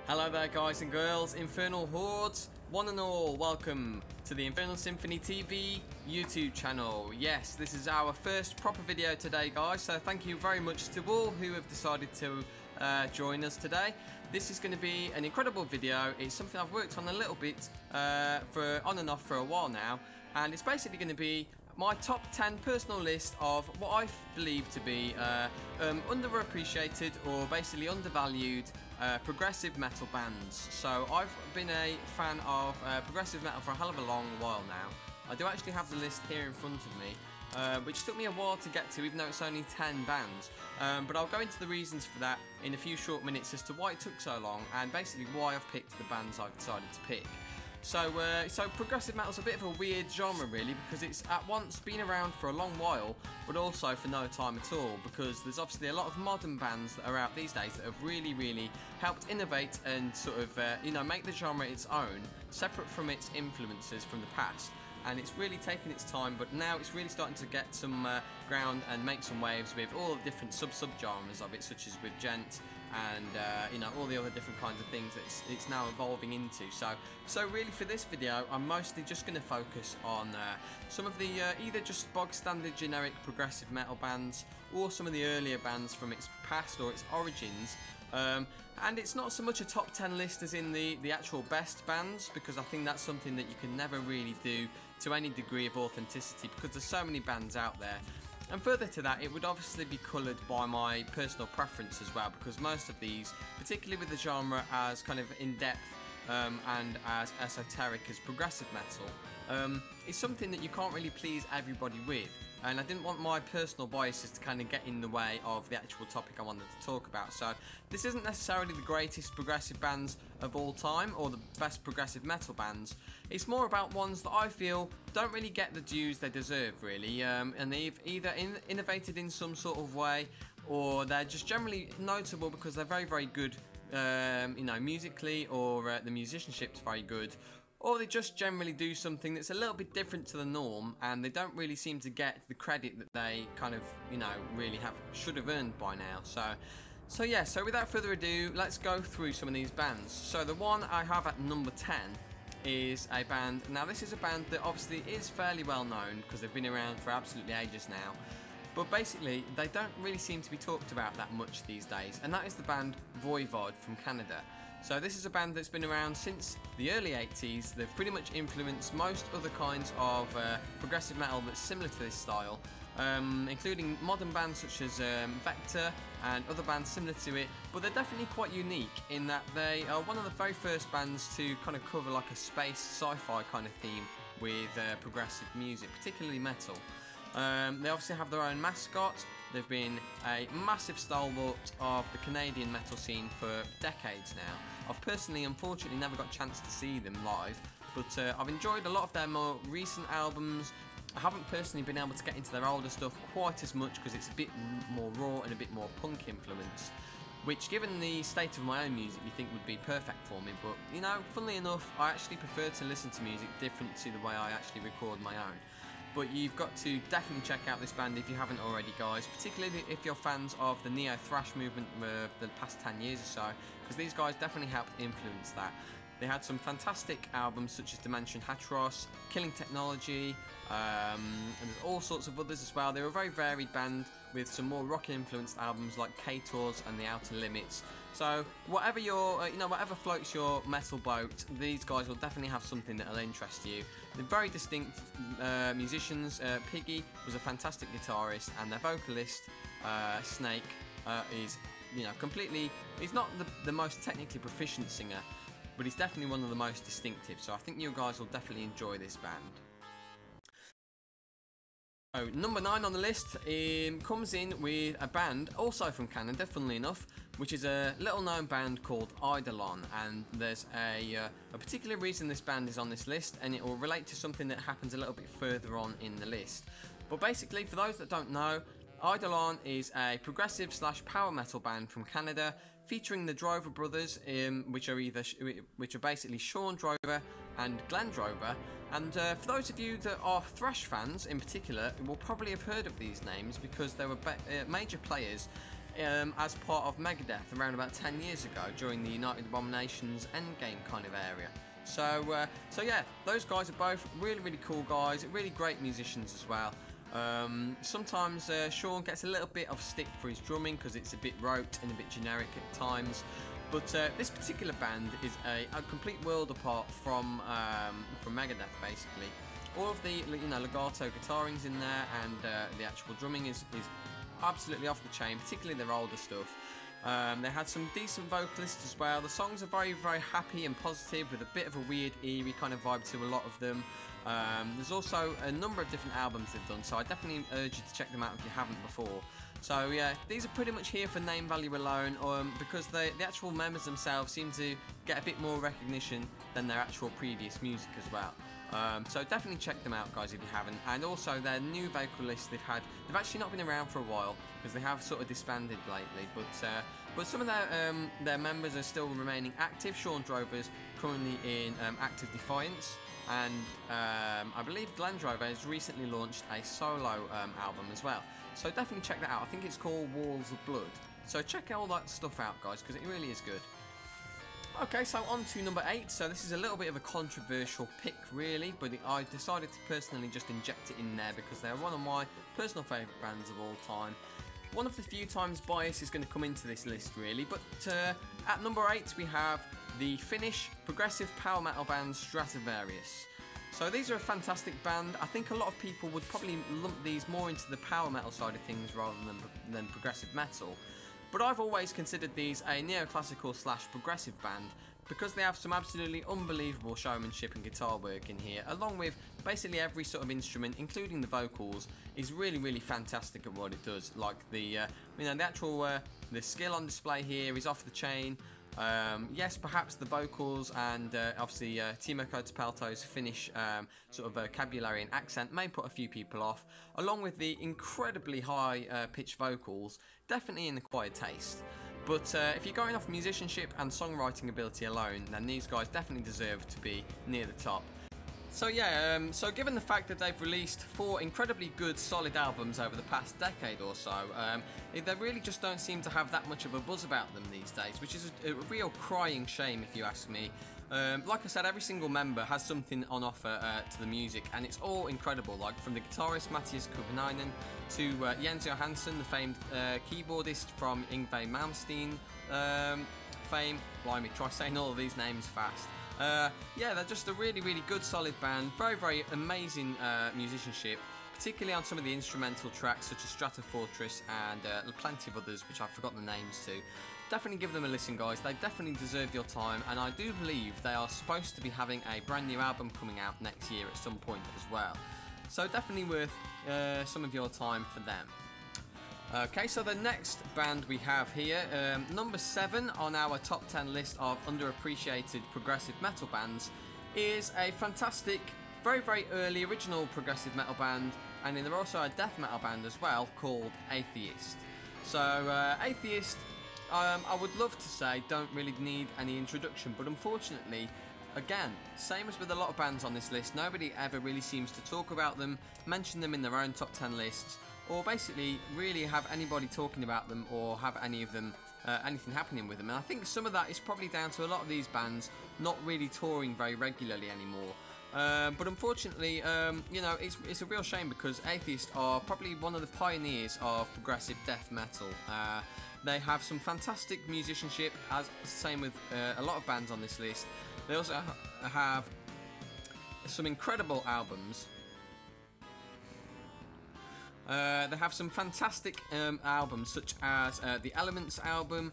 Hello there guys and girls, Infernal Hordes, one and all, welcome to the Infernal Symphony TV YouTube channel. Yes, this is our first proper video today guys, so thank you very much to all who have decided to join us today. This is going to be an incredible video. It's something I've worked on a little bit on and off for a while now, and it's basically going to be my top 10 personal list of what I believe to be underappreciated or basically undervalued progressive metal bands. So I've been a fan of progressive metal for a hell of a long while now. I do actually have the list here in front of me, which took me a while to get to, even though it's only 10 bands. But I'll go into the reasons for that in a few short minutes as to why it took so long and basically why I've picked the bands I've decided to pick. So progressive metal's a bit of a weird genre really, because it's at once been around for a long while, but also for no time at all, because there's obviously a lot of modern bands that are out these days that have really helped innovate and sort of make the genre its own, separate from its influences from the past. And it's really taken its time, but now it's really starting to get some ground and make some waves with all the different sub-genres of it, such as with gent and all the other different kinds of things that it's now evolving into. So really for this video, I'm mostly just going to focus on some of the either just bog standard generic progressive metal bands, or some of the earlier bands from its past or its origins. And it's not so much a top 10 list as in the actual best bands, because I think that's something that you can never really do to any degree of authenticity, because there's so many bands out there. And further to that, it would obviously be coloured by my personal preference as well, because most of these, particularly with the genre as kind of in-depth and as esoteric as progressive metal, is something that you can't really please everybody with. And I didn't want my personal biases to kind of get in the way of the actual topic I wanted to talk about. So this isn't necessarily the greatest progressive bands of all time or the best progressive metal bands. It's more about ones that I feel don't really get the dues they deserve really, and they've either innovated in some sort of way, or they're just generally notable because they're very good musically, or the musicianship's very good, or they just generally do something that's a little bit different to the norm, and they don't really seem to get the credit that they kind of, really should have earned by now. So without further ado, let's go through some of these bands. So the one I have at number 10 is a band. Now this is a band that obviously is fairly well known because they've been around for absolutely ages now, but basically they don't really seem to be talked about that much these days, and that is the band Voivod from Canada. So this is a band that's been around since the early 80s. They've pretty much influenced most other kinds of progressive metal that's similar to this style, including modern bands such as Vector and other bands similar to it, but they're definitely quite unique in that they are one of the very first bands to kind of cover like a space sci-fi kind of theme with progressive music, particularly metal. They obviously have their own mascot. They've been a massive stalwart of the Canadian metal scene for decades now. I've personally, unfortunately, never got a chance to see them live, but I've enjoyed a lot of their more recent albums. I haven't personally been able to get into their older stuff quite as much because it's a bit more raw and a bit more punk influence, which, given the state of my own music, you think would be perfect for me. But, funnily enough, I actually prefer to listen to music different to the way I actually record my own. But you've got to definitely check out this band if you haven't already, guys, particularly if you're fans of the neo-thrash movement the past 10 years or so, because these guys definitely helped influence that. They had some fantastic albums such as Dimension Hatros, Killing Technology, and there's all sorts of others as well. They're a very varied band with some more rock influenced albums like K-Tours and The Outer Limits. So whatever your, whatever floats your metal boat, these guys will definitely have something that'll interest you. They're very distinct musicians. Piggy was a fantastic guitarist, and their vocalist Snake is, completely. He's not the most technically proficient singer, but he's definitely one of the most distinctive. So I think you guys will definitely enjoy this band. So, number 9 on the list comes in with a band also from Canada, funnily enough, which is a little known band called Idolon, and there's a particular reason this band is on this list, and it will relate to something that happens a little bit further on in the list. But basically, for those that don't know, Idolon is a progressive / power metal band from Canada, featuring the Drover brothers, which are basically Sean Drover and Glenn Drover. And for those of you that are thrash fans in particular, will probably have heard of these names because they were major players as part of Megadeth around about 10 years ago during the United Abominations Endgame kind of area. So yeah, those guys are both really cool guys, really great musicians as well. Sometimes Sean gets a little bit of stick for his drumming because it's a bit rote and a bit generic at times. But this particular band is a complete world apart from Megadeth, basically. All of the legato guitarings in there, and the actual drumming is absolutely off the chain, particularly their older stuff. They had some decent vocalists as well. The songs are very happy and positive with a bit of a weird, eerie kind of vibe to a lot of them. There's also a number of different albums they've done, so I definitely urge you to check them out if you haven't before. So yeah, these are pretty much here for name value alone, because the actual members themselves seem to get a bit more recognition than their actual previous music as well. So definitely check them out, guys, if you haven't. And also their new vocalists they've actually not been around for a while because they have sort of disbanded lately. But some of their members are still remaining active. Sean Drover's currently in active defiance, and I believe Glenn Drover has recently launched a solo album as well. So definitely check that out. I think it's called Walls of Blood. So check all that stuff out, guys, because it really is good. Okay, so on to number 8. So this is a little bit of a controversial pick, really, but I decided to personally just inject it in there because they're one of my personal favourite bands of all time. One of the few times bias is going to come into this list, really, but at number 8 we have the Finnish progressive power metal band Stratovarius. So these are a fantastic band. I think a lot of people would probably lump these more into the power metal side of things rather than progressive metal. But I've always considered these a neoclassical / progressive band because they have some absolutely unbelievable showmanship and guitar work in here, along with basically every sort of instrument, including the vocals, is really fantastic at what it does. Like the actual the skill on display here is off the chain. Yes, perhaps the vocals and obviously Timo Kotipalto's Finnish sort of vocabulary and accent may put a few people off, along with the incredibly high pitched vocals, definitely an acquired taste. But if you're going off musicianship and songwriting ability alone, then these guys definitely deserve to be near the top. So yeah, so given the fact that they've released 4 incredibly good, solid albums over the past decade or so, they really just don't seem to have that much of a buzz about them these days, which is a real crying shame if you ask me. Like I said, every single member has something on offer to the music, and it's all incredible, like from the guitarist Mattias Kuvenainen to Jens Johansson, the famed keyboardist from Yngwie Malmsteen fame. Blimey, try saying all of these names fast. Yeah, they're just a really good solid band, very amazing musicianship, particularly on some of the instrumental tracks such as Stratofortress and plenty of others which I've forgotten the names to. Definitely give them a listen, guys. They definitely deserve your time, and I do believe they are supposed to be having a brand new album coming out next year at some point as well. So definitely worth some of your time for them. Okay, so the next band we have here, number 7 on our top 10 list of underappreciated progressive metal bands, is a fantastic, very early original progressive metal band, and they're also a death metal band as well, called Atheist. So Atheist, I would love to say don't really need any introduction, but unfortunately, again, same as with a lot of bands on this list, nobody ever really seems to talk about them, mention them in their own top 10 lists, or basically really have anybody talking about them or have any of them anything happening with them. And I think some of that is probably down to a lot of these bands not really touring very regularly anymore. But unfortunately, you know, it's a real shame because Atheist are probably one of the pioneers of progressive death metal. They have some fantastic musicianship, as same with a lot of bands on this list. They also have some incredible albums. They have some fantastic albums such as the Elements album,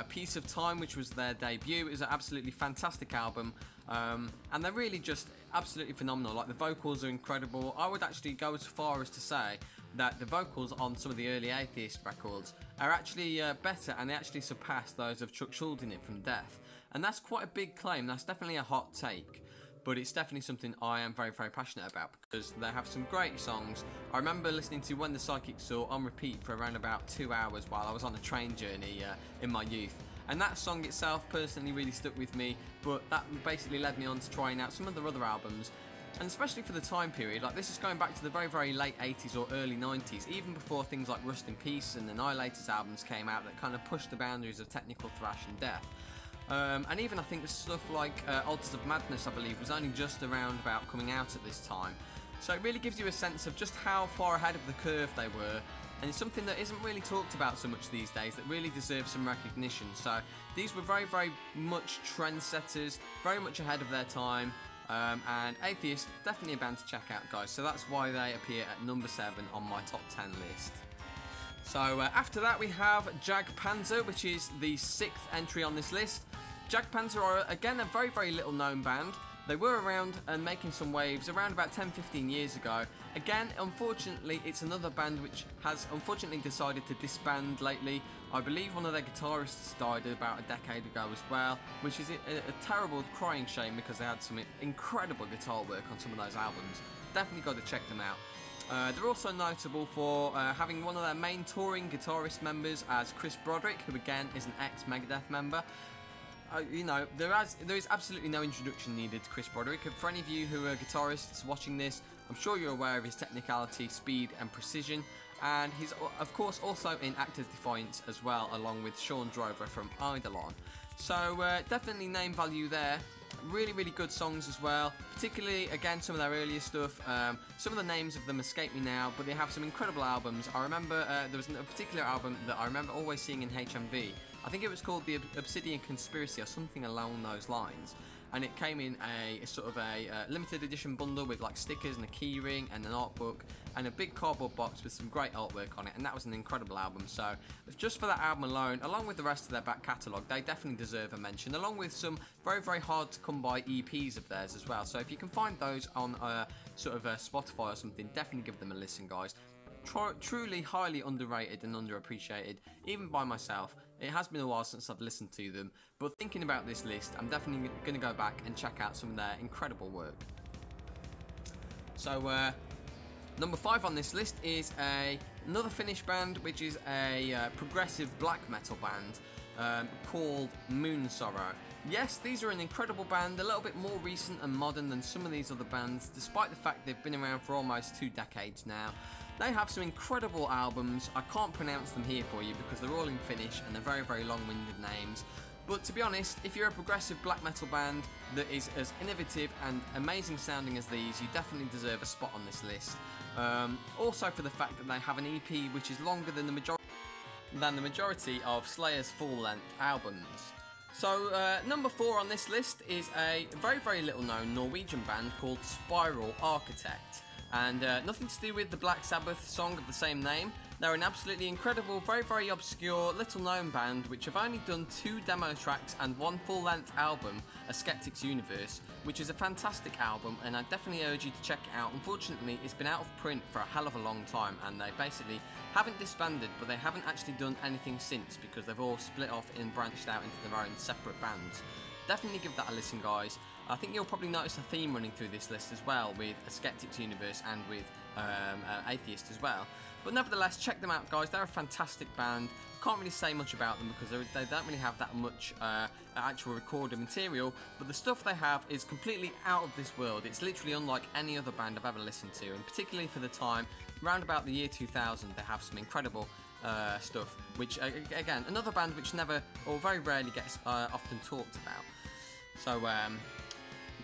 Piece of Time, which was their debut. It was an absolutely fantastic album, and they're really just absolutely phenomenal. Like, the vocals are incredible. I would actually go as far as to say that the vocals on some of the early Atheist records are actually better, and they actually surpass those of Chuck Schuldiner from Death. And that's quite a big claim. That's definitely a hot take. But it's definitely something I am very passionate about because they have some great songs. I remember listening to When the Psychic Saw on repeat for around about 2 hours while I was on a train journey in my youth. And that song itself personally really stuck with me, but that basically led me on to trying out some of their other albums. And especially for the time period, like this is going back to the very, very late 80s or early 90s, even before things like Rust in Peace and Annihilator's albums came out that kind of pushed the boundaries of technical thrash and death. And even I think the stuff like Altars of Madness, I believe, was only just around about coming out at this time. So it really gives you a sense of just how far ahead of the curve they were, and it's something that isn't really talked about so much these days that really deserves some recognition. So these were very, very much trendsetters, very much ahead of their time, and Atheist, definitely a band to check out, guys. So that's why they appear at number 7 on my top 10 list. So after that we have Jagdpanzer, which is the 6th entry on this list. Jagdpanzer are, again, a very, very little known band. They were around and making some waves around about 10-15 years ago. Again, unfortunately, it's another band which has unfortunately decided to disband lately. I believe one of their guitarists died about a decade ago as well, which is a terrible, crying shame because they had some incredible guitar work on some of those albums. Definitely got to check them out. They're also notable for having one of their main touring guitarist members as Chris Broderick, who again is an ex-Megadeth member. You know, there is absolutely no introduction needed to Chris Broderick. For any of you who are guitarists watching this, I'm sure you're aware of his technicality, speed and precision, and he's of course also in Active Defiance as well, along with Sean Drover from Idolon. So definitely name value there. Really, really good songs as well, particularly, again, some of their earlier stuff. Some of the names of them escape me now, but they have some incredible albums. I remember there was a particular album that I remember always seeing in HMV. I think it was called The Obsidian Conspiracy or something along those lines, and it came in a sort of a limited edition bundle with like stickers and a key ring and an art book and a big cardboard box with some great artwork on it, and that was an incredible album. So just for that album alone, along with the rest of their back catalogue, they definitely deserve a mention, along with some very, very hard to come by EPs of theirs as well. So if you can find those on sort of Spotify or something, definitely give them a listen, guys. Truly highly underrated and underappreciated, even by myself. It has been a while since I've listened to them, but thinking about this list, I'm definitely going to go back and check out some of their incredible work. So number 5 on this list is another Finnish band, which is a progressive black metal band called Moon Sorrow. Yes, these are an incredible band, a little bit more recent and modern than some of these other bands, despite the fact they've been around for almost 2 decades now. They have some incredible albums. I can't pronounce them here for you because they're all in Finnish and they're very, very long-winded names. But to be honest, if you're a progressive black metal band that is as innovative and amazing sounding as these, you definitely deserve a spot on this list. Also for the fact that they have an EP which is longer than the majority of Slayer's full-length albums. So number 4 on this list is a very, very little known Norwegian band called Spiral Architect. And nothing to do with the Black Sabbath song of the same name. They're an absolutely incredible, very, very obscure, little known band which have only done 2 demo tracks and 1 full-length album, A Skeptic's Universe, which is a fantastic album, and I definitely urge you to check it out. Unfortunately, it's been out of print for a hell of a long time, and they basically haven't disbanded, but they haven't actually done anything since because they've all split off and branched out into their own separate bands. Definitely give that a listen, guys. I think you'll probably notice a theme running through this list as well, with A Skeptic's Universe and with Atheist as well. But nevertheless, check them out, guys. They're a fantastic band. Can't really say much about them because they don't really have that much actual recorded material, but the stuff they have is completely out of this world. It's literally unlike any other band I've ever listened to, and particularly for the time, around about the year 2000, they have some incredible stuff, which, again, another band which never or very rarely gets often talked about. So,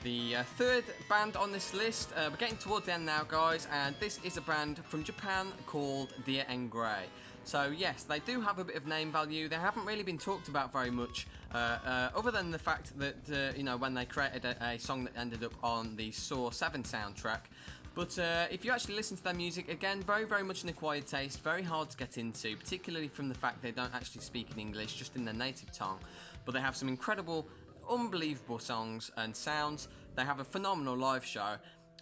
the 3rd band on this list, we're getting towards the end now, guys, and this is a band from Japan called Dear and Grey. So yes, they do have a bit of name value. They haven't really been talked about very much, other than the fact that, you know, when they created a song that ended up on the Saw 7 soundtrack. But if you actually listen to their music, again, very, very much an acquired taste, very hard to get into, particularly from the fact they don't actually speak in English, just in their native tongue. But they have some incredible, unbelievable songs and sounds. They have a phenomenal live show,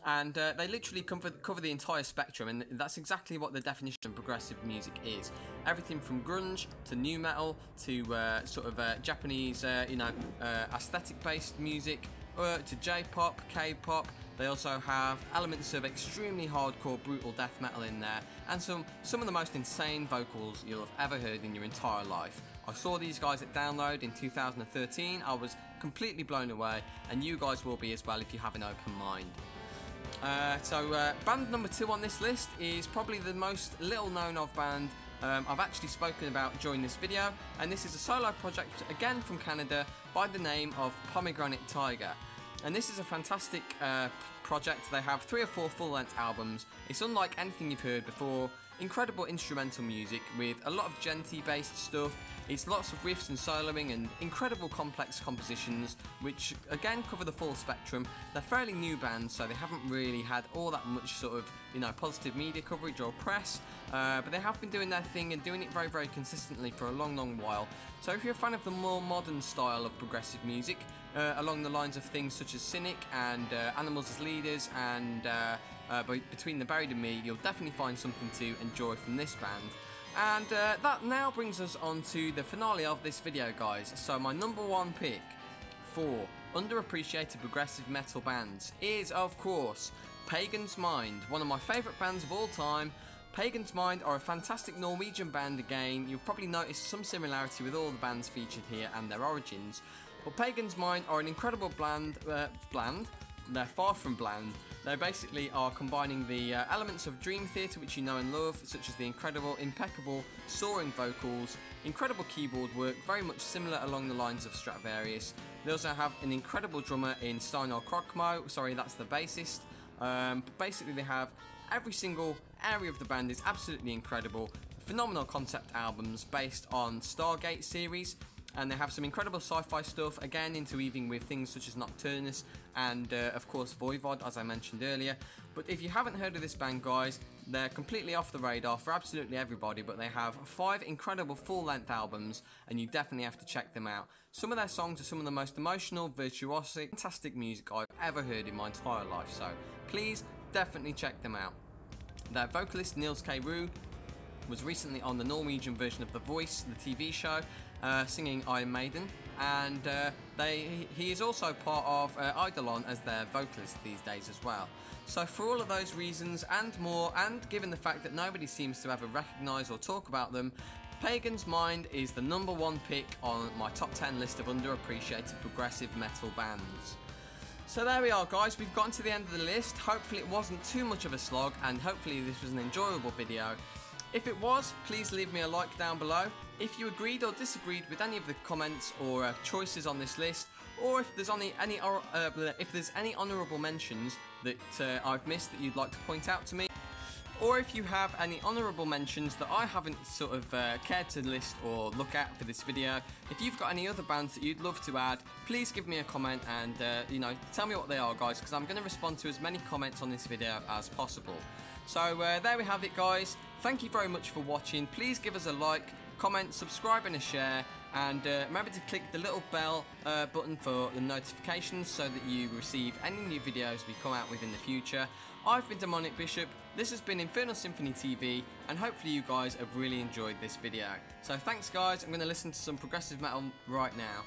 and they literally cover the entire spectrum, and that's exactly what the definition of progressive music is. Everything from grunge to nu metal to sort of Japanese, you know, aesthetic-based music, to J-pop, K-pop. They also have elements of extremely hardcore, brutal death metal in there, and some of the most insane vocals you'll have ever heard in your entire life. I saw these guys at Download in 2013. I was completely blown away, and you guys will be as well if you have an open mind. Band number 2 on this list is probably the most little known of band I've actually spoken about during this video, and this is a solo project again from Canada by the name of Pomegranate Tiger. And this is a fantastic project. They have 3 or 4 full-length albums. It's unlike anything you've heard before. Incredible instrumental music with a lot of djenty-based stuff. It's lots of riffs and soloing and incredible complex compositions, which again cover the full spectrum. They're fairly new bands, so they haven't really had all that much sort of, positive media coverage or press, but they have been doing their thing and doing it very, very consistently for a long, long while. So if you're a fan of the more modern style of progressive music, along the lines of things such as Cynic and Animals as Leaders and Between the Buried and Me, you'll definitely find something to enjoy from this band. And that now brings us on to the finale of this video, guys. So my number 1 pick for underappreciated progressive metal bands is, of course, Pagans Mind, one of my favourite bands of all time. Pagans Mind are a fantastic Norwegian band again. You'll probably notice some similarity with all the bands featured here and their origins. But Pagans Mind are an incredible bland. They're far from bland. They basically are combining the elements of Dream Theater, which you know and love, such as the incredible, impeccable, soaring vocals, incredible keyboard work, very much similar along the lines of Stratovarius. They also have an incredible drummer in Steinar Krokmo, sorry, that's the bassist. But basically they have every single area of the band is absolutely incredible. Phenomenal concept albums based on Stargate series. And they have some incredible sci-fi stuff, again interweaving with things such as Nocturnus and of course Voivod, as I mentioned earlier. But if you haven't heard of this band, guys, they're completely off the radar for absolutely everybody, but they have 5 incredible full-length albums and you definitely have to check them out. Some of their songs are some of the most emotional, virtuosic, fantastic music I've ever heard in my entire life, so please definitely check them out. Their vocalist Niels K. Rue was recently on the Norwegian version of The Voice, the TV show, singing Iron Maiden, and he is also part of Idolon as their vocalist these days as well. So for all of those reasons and more, and given the fact that nobody seems to ever recognise or talk about them, Pagans Mind is the number 1 pick on my top 10 list of underappreciated progressive metal bands. So there we are, guys, we've gotten to the end of the list. Hopefully it wasn't too much of a slog, and hopefully this was an enjoyable video. If it was, please leave me a like down below. If you agreed or disagreed with any of the comments or choices on this list, or if there's any honourable mentions that I've missed that you'd like to point out to me, or if you have any honourable mentions that I haven't sort of cared to list or look at for this video, if you've got any other bands that you'd love to add, please give me a comment and tell me what they are, guys, because I'm going to respond to as many comments on this video as possible. So there we have it, guys. Thank you very much for watching. Please give us a like, comment, subscribe and a share, and remember to click the little bell button for the notifications so that you receive any new videos we come out with in the future. I've been Demonic Bishop, this has been Infernal Symphony TV, and hopefully you guys have really enjoyed this video. So thanks, guys. I'm going to listen to some progressive metal right now.